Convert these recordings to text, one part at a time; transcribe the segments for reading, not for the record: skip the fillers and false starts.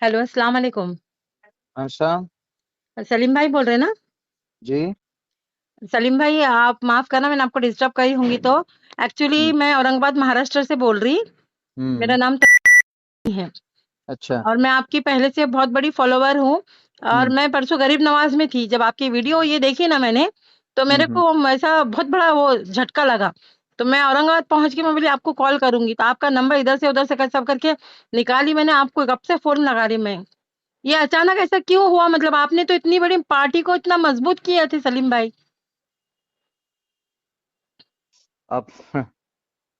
Hello, अस्सलाम वालेकुम। अच्छा। सलीम भाई बोल रहे हैं ना? जी। सलीम भाई, आप माफ़ करना मैंने आपको डिस्टर्ब करी होंगी तो। एक्चुअली हम्म। मैं औरंगाबाद महाराष्ट्र से बोल रही। मेरा हम्म। नाम तन्वी है अच्छा। और मैं आपकी पहले से बहुत बड़ी फॉलोवर हूँ। और हम्म। मैं परसों गरीब नवाज में थी, जब आपकी वीडियो ये देखी ना मैंने, तो मेरे हम्म। को ऐसा बहुत बड़ा वो झटका लगा। तो मैं औरंगाबाद पहुंच के मैं बोली आपको कॉल करूंगी, तो आपका नंबर इधर से उधर से सब करके निकाली मैंने, आपको कब से फोन लगा रही मैं। ये अचानक ऐसा क्यों हुआ? मतलब आपने तो इतनी बड़ी पार्टी को इतना मजबूत किया थे सलीम भाई। अब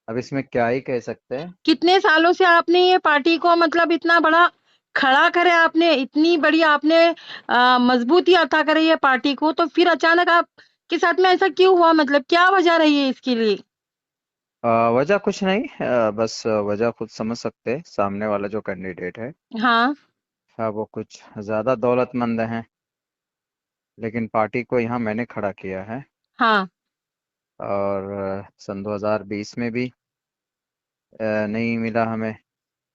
अब इसमें क्या ही कह सकते हैं। कितने सालों से आपने ये पार्टी को मतलब इतना बड़ा खड़ा करे, आपने इतनी बड़ी आपने मजबूती अता करे ये पार्टी को, तो फिर अचानक आपके साथ में ऐसा क्यों हुआ? मतलब क्या वजह रही है इसके लिए? वजह कुछ नहीं, बस वजह खुद समझ सकते हैं। सामने वाला जो कैंडिडेट है, हाँ। वो कुछ ज्यादा दौलतमंद हैं। लेकिन पार्टी को यहाँ मैंने खड़ा किया है। हाँ। और सन 2020 में भी नहीं मिला हमें,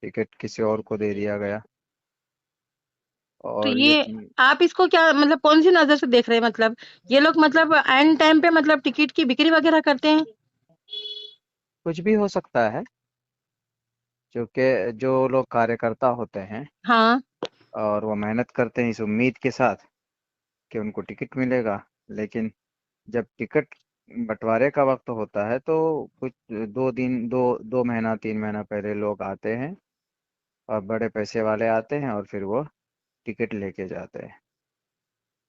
टिकट किसी और को दे दिया गया। तो और ये ये आप इसको क्या मतलब कौन सी नजर से देख रहे हैं? मतलब ये लोग मतलब एंड टाइम पे मतलब टिकट की बिक्री वगैरह करते हैं? कुछ भी हो सकता है, क्योंकि जो लोग कार्यकर्ता होते हैं हाँ। और वो मेहनत करते हैं इस उम्मीद के साथ कि उनको टिकट मिलेगा। लेकिन जब टिकट बंटवारे का वक्त होता है तो कुछ 2 दिन, दो महीना 3 महीना पहले लोग आते हैं और बड़े पैसे वाले आते हैं और फिर वो टिकट लेके जाते हैं।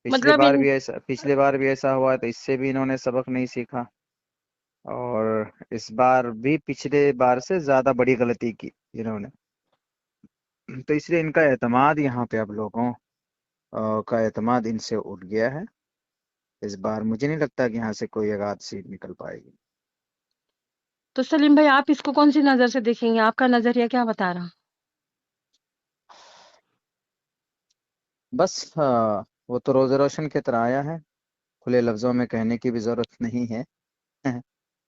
मतलब इन पिछली बार भी ऐसा हुआ, तो इससे भी इन्होंने सबक नहीं सीखा। और इस बार भी पिछले बार से ज्यादा बड़ी गलती की इन्होंने। तो इसलिए इनका एतमाद यहाँ पे अब लोगों का एतमाद इनसे उठ गया है। इस बार मुझे नहीं लगता कि यहाँ से कोई एक आध सीट निकल पाएगी। तो सलीम भाई, आप इसको कौन सी नजर से देखेंगे? आपका नजरिया क्या बता रहा? बस वो तो रोज़ रोशन की तरह आया है। खुले लफ्जों में कहने की भी जरूरत नहीं है।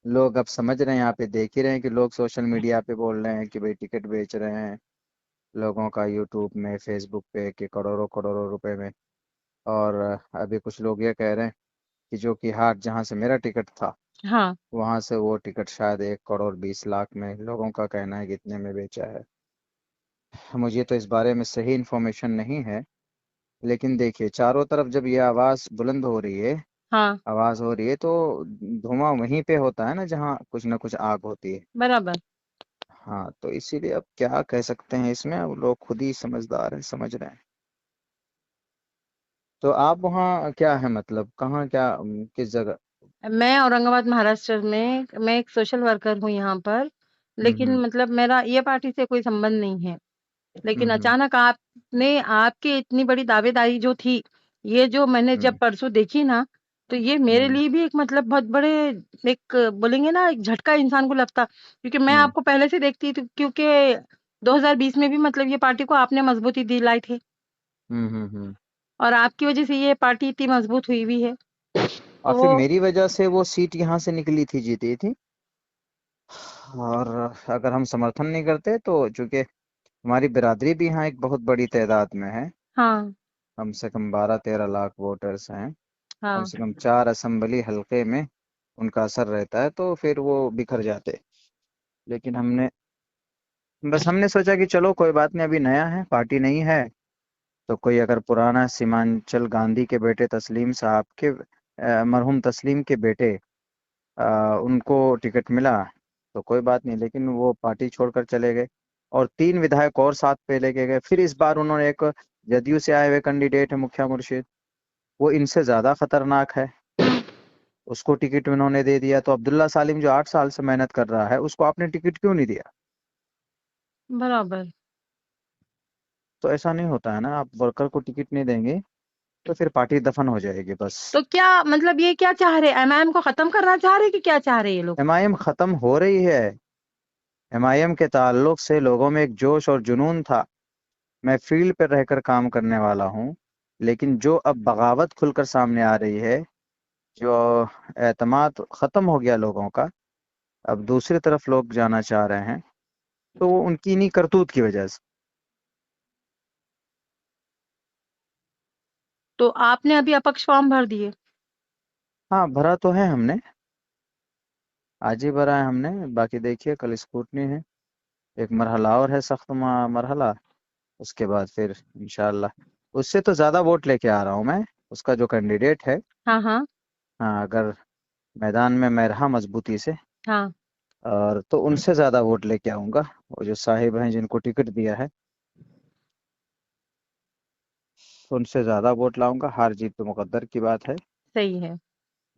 लोग अब समझ रहे हैं, यहाँ पे देख ही रहे हैं कि लोग सोशल मीडिया पे बोल रहे हैं कि भाई टिकट बेच रहे हैं लोगों का, यूट्यूब में फेसबुक पे, कि करोड़ों करोड़ों रुपए में। और अभी कुछ लोग ये कह रहे हैं कि जो कि हाट जहाँ से मेरा टिकट था, हाँ। वहां से वो टिकट शायद 1 करोड़ 20 लाख में, लोगों का कहना है कि इतने में बेचा है। मुझे तो इस बारे में सही इन्फॉर्मेशन नहीं है। लेकिन देखिए, चारों तरफ जब ये आवाज़ बुलंद हो रही है, हाँ। आवाज़ हो रही है, तो धुआं वहीं पे होता है ना जहाँ कुछ ना कुछ आग होती है। बराबर। हाँ, तो इसीलिए अब क्या कह सकते हैं इसमें, अब लोग खुद ही समझदार हैं, समझ रहे हैं। तो आप वहाँ क्या है, मतलब कहाँ, क्या किस जगह? मैं औरंगाबाद महाराष्ट्र में, मैं एक सोशल वर्कर हूँ यहाँ पर। लेकिन हम्म। मतलब मेरा ये पार्टी से कोई संबंध नहीं है। लेकिन हम्म। अचानक आपने आपकी इतनी बड़ी दावेदारी जो थी, ये जो मैंने जब हम्म। परसों देखी ना, तो ये मेरे हम्म। लिए भी एक मतलब बहुत बड़े एक बोलेंगे ना, एक झटका इंसान को लगता। क्योंकि मैं हम्म। आपको पहले से देखती थी, क्योंकि 2020 में भी मतलब ये पार्टी को आपने मजबूती दिलाई थी हम्म। हम्म। और आपकी वजह से ये पार्टी इतनी मजबूत हुई भी है। और तो फिर मेरी वजह से वो सीट यहाँ से निकली थी, जीती थी। और अगर हम समर्थन नहीं करते तो, चूंकि हमारी बिरादरी भी यहाँ एक बहुत बड़ी तादाद में है, हाँ। कम से कम 12-13 लाख वोटर्स हैं, कम हाँ। से कम 4 असेंबली हलके में उनका असर रहता है, तो फिर वो बिखर जाते। लेकिन हमने सोचा कि चलो कोई बात नहीं, अभी नया है, पार्टी नहीं है, तो कोई अगर पुराना सीमांचल गांधी के बेटे तस्लीम साहब के, मरहूम तस्लीम के बेटे, उनको टिकट मिला तो कोई बात नहीं। लेकिन वो पार्टी छोड़कर चले गए और 3 विधायक और साथ पे लेके गए। फिर इस बार उन्होंने एक जदयू से आए हुए कैंडिडेट है, मुखिया मुर्शिद, वो इनसे ज्यादा खतरनाक है, उसको टिकट उन्होंने दे दिया। तो अब्दुल्ला सालिम जो 8 साल से मेहनत कर रहा है, उसको आपने टिकट क्यों नहीं दिया? बराबर। तो ऐसा नहीं होता है ना, आप वर्कर को टिकट नहीं देंगे तो फिर पार्टी दफन हो जाएगी बस। तो क्या मतलब ये क्या चाह रहे? एमआईएम को खत्म करना चाह रहे कि क्या चाह रहे ये लोग? एमआईएम खत्म हो रही है। एमआईएम के ताल्लुक से लोगों में एक जोश और जुनून था। मैं फील्ड पर रहकर काम करने वाला हूँ। लेकिन जो अब बगावत खुलकर सामने आ रही है, जो एतमाद खत्म हो गया लोगों का, अब दूसरी तरफ लोग जाना चाह रहे हैं, तो वो उनकी इन्हीं करतूत की वजह से। तो आपने अभी अपक्ष फॉर्म भर दिए? हाँ भरा तो है हमने, आज ही भरा है हमने। बाकी देखिए कल स्क्रूटनी है, एक मरहला और है, सख्त मरहला। उसके बाद फिर इंशाल्लाह उससे तो ज्यादा वोट लेके आ रहा हूँ मैं, उसका जो कैंडिडेट है। हाँ हाँ। हाँ अगर मैदान में मैं रहा मजबूती से, हाँ। और तो उनसे ज्यादा वोट लेके आऊंगा। वो जो साहिब हैं जिनको टिकट दिया है, उनसे ज्यादा वोट लाऊंगा। हार जीत तो मुकद्दर की बात है। सही है।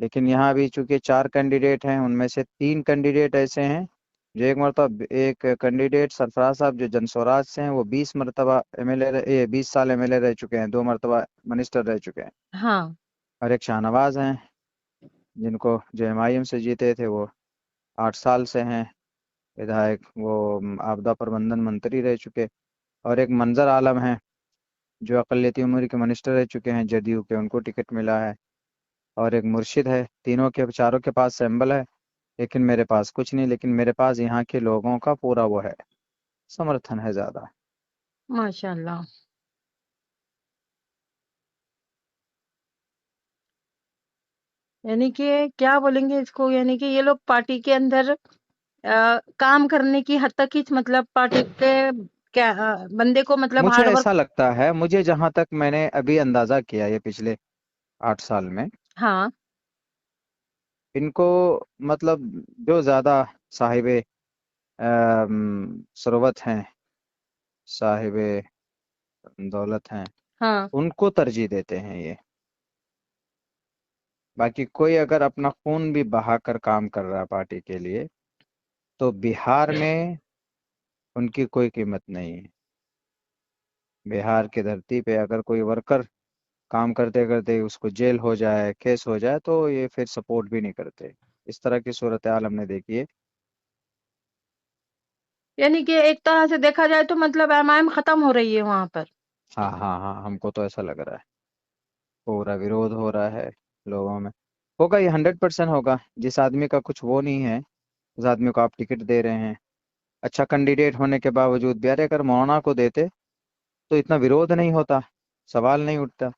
लेकिन यहाँ भी चूंकि 4 कैंडिडेट हैं, उनमें से 3 कैंडिडेट ऐसे हैं जो एक मरतबा, एक कैंडिडेट सरफराज साहब जो जनस्वराज से हैं, वो 20 मरतबा एमएलए, 20 साल एमएलए रह चुके हैं, 2 मरतबा मिनिस्टर रह चुके हैं। हाँ। और एक शाहनवाज हैं जिनको जो एमआईएम से जीते थे, वो 8 साल से हैं विधायक, वो आपदा प्रबंधन मंत्री रह चुके। और एक मंजर आलम है जो अकलियती उम्र के मिनिस्टर रह चुके हैं जदयू के, उनको टिकट मिला है। और एक मुर्शिद है। तीनों के, चारों के पास सैंबल है, लेकिन मेरे पास कुछ नहीं। लेकिन मेरे पास यहाँ के लोगों का पूरा वो है, समर्थन है ज्यादा। माशाल्लाह। यानी कि क्या बोलेंगे इसको, यानी कि ये लोग पार्टी के अंदर काम करने की हद तक ही, मतलब पार्टी के क्या बंदे को मतलब मुझे हार्ड वर्क। ऐसा लगता है, मुझे जहां तक मैंने अभी अंदाजा किया ये पिछले 8 साल में, हाँ। इनको मतलब जो ज्यादा साहिबे सरोवत हैं, साहिबे दौलत हैं, हाँ। उनको तरजीह देते हैं ये। बाकी कोई अगर अपना खून भी बहाकर काम कर रहा है पार्टी के लिए, तो बिहार में उनकी कोई कीमत नहीं है। बिहार की धरती पे अगर कोई वर्कर काम करते करते उसको जेल हो जाए, केस हो जाए, तो ये फिर सपोर्ट भी नहीं करते। इस तरह की सूरत हाल हमने देखी है। यानी कि एक तरह से देखा जाए तो मतलब एमआईएम खत्म हो रही है वहां पर। हाँ हाँ हाँ, हमको तो ऐसा लग रहा है। पूरा विरोध हो रहा है लोगों में। होगा, ये 100% होगा। जिस आदमी का कुछ वो नहीं है, उस आदमी को आप टिकट दे रहे हैं, अच्छा कैंडिडेट होने के बावजूद भी। अरे अगर मौलाना को देते तो इतना विरोध नहीं होता, सवाल नहीं उठता।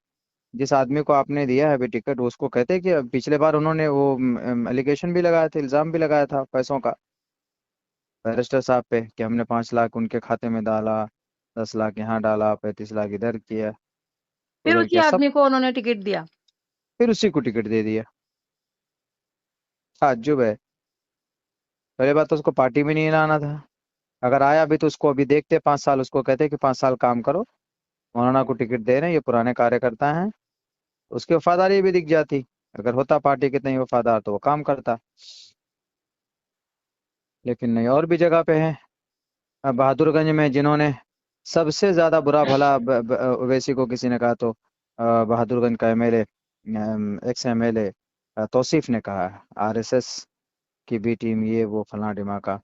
जिस आदमी को आपने दिया है अभी टिकट, उसको कहते कि पिछले बार उन्होंने वो एलिगेशन भी लगाया था, इल्जाम भी लगाया था पैसों का बैरिस्टर साहब पे, कि हमने 5 लाख उनके खाते में डाला, 10 लाख यहाँ डाला, 35 लाख इधर किया, फिर उधर उसी किया सब। आदमी को उन्होंने टिकट दिया। फिर उसी को टिकट दे दिया। ताज्जुब है। पहले बात तो उसको पार्टी में नहीं लाना था। अगर आया भी तो उसको अभी देखते 5 साल, उसको कहते कि 5 साल काम करो, मौलाना को टिकट दे रहे हैं, ये पुराने कार्यकर्ता हैं, उसकी वफादारी भी दिख जाती। अगर होता पार्टी के नहीं वफादार तो वो काम करता। लेकिन नहीं, और भी जगह पे है। अब बहादुरगंज में जिन्होंने सबसे ज्यादा बुरा भला ओवैसी को किसी ने कहा तो बहादुरगंज का एमएलए, एक्स एमएलए तौसीफ ने कहा, आरएसएस की बी टीम, ये वो फलाना ढिमाका।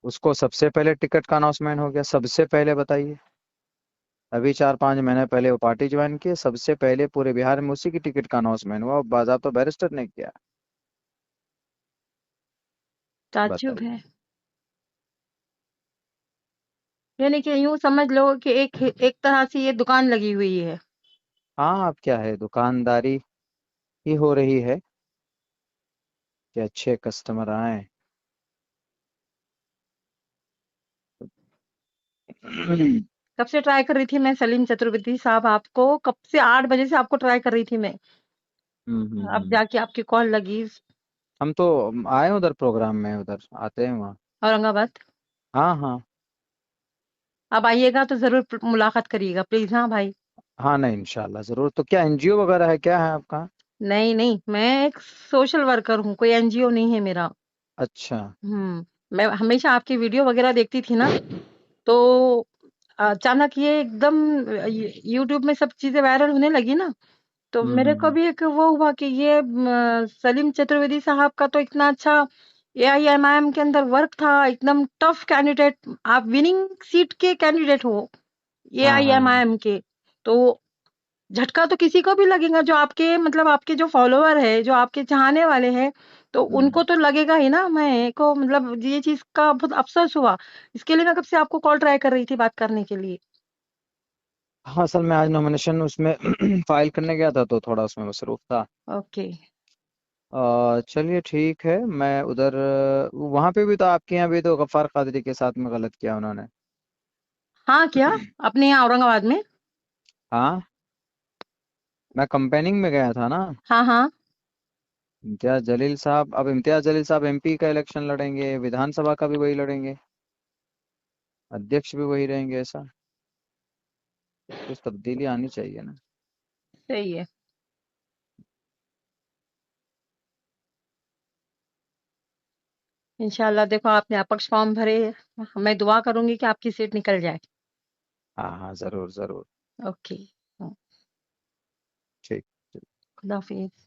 उसको सबसे पहले टिकट का अनाउंसमेंट हो गया, सबसे पहले बताइए। अभी 4-5 महीने पहले वो पार्टी ज्वाइन की, सबसे पहले पूरे बिहार में उसी की टिकट का अनाउंसमेंट हुआ, बाज़ाब्ता बैरिस्टर ने किया। ताज्जुब बताइए। है। यानी कि यूं समझ लो कि एक तरह से ये दुकान लगी हुई है। हाँ, अब क्या है, दुकानदारी ही हो रही है कि अच्छे कस्टमर आए। कब से ट्राई कर रही थी मैं सलीम चतुर्वेदी साहब, आपको कब से 8 बजे से आपको ट्राई कर रही थी मैं। अब हम्म। जाके आपकी कॉल लगी। हम तो आए उधर, प्रोग्राम में उधर आते हैं वहाँ। औरंगाबाद। हाँ हाँ। अब आइएगा तो जरूर मुलाकात करिएगा प्लीज। हाँ भाई। हाँ नहीं, इंशाल्लाह जरूर। तो क्या एनजीओ वगैरह है, क्या है आपका? नहीं नहीं, मैं एक सोशल वर्कर हूँ, कोई एनजीओ नहीं है मेरा। अच्छा। मैं हमेशा आपकी वीडियो वगैरह देखती थी ना, तो अचानक ये एकदम यूट्यूब में सब चीजें वायरल होने लगी ना, तो मेरे को हम्म। भी एक वो हुआ कि ये सलीम चतुर्वेदी साहब का तो इतना अच्छा एआईएमआईएम के अंदर वर्क था, एकदम टफ कैंडिडेट, आप विनिंग सीट के कैंडिडेट हो हाँ हाँ। एआईएमआईएम के। तो झटका तो किसी को भी लगेगा, जो आपके मतलब आपके जो फॉलोवर है, जो आपके चाहने वाले हैं, तो हम्म। उनको तो लगेगा ही ना। मैं को मतलब ये चीज का बहुत अफसोस हुआ। इसके लिए मैं कब से आपको कॉल ट्राई कर रही थी बात करने के लिए। हाँ, असल में आज नॉमिनेशन उसमें फाइल करने गया था तो थोड़ा उसमें मसरूफ था। ओके। चलिए ठीक है, मैं उधर वहां पे भी तो आपके यहाँ भी तो गफ्फार कादरी के साथ में गलत किया उन्होंने। हाँ, क्या अपने यहाँ औरंगाबाद में? हाँ, मैं कंपेनिंग में गया था ना। हाँ हाँ। अब इम्तियाज जलील साहब एमपी का इलेक्शन लड़ेंगे, विधानसभा का भी वही लड़ेंगे, अध्यक्ष भी वही रहेंगे, ऐसा कुछ तब्दीली आनी चाहिए ना। सही है। इंशाल्लाह, देखो आपने अपक्ष फॉर्म भरे, मैं दुआ करूंगी कि आपकी सीट निकल जाए। हाँ हाँ, जरूर जरूर। ओके। ठीक। खुदा हाफिज।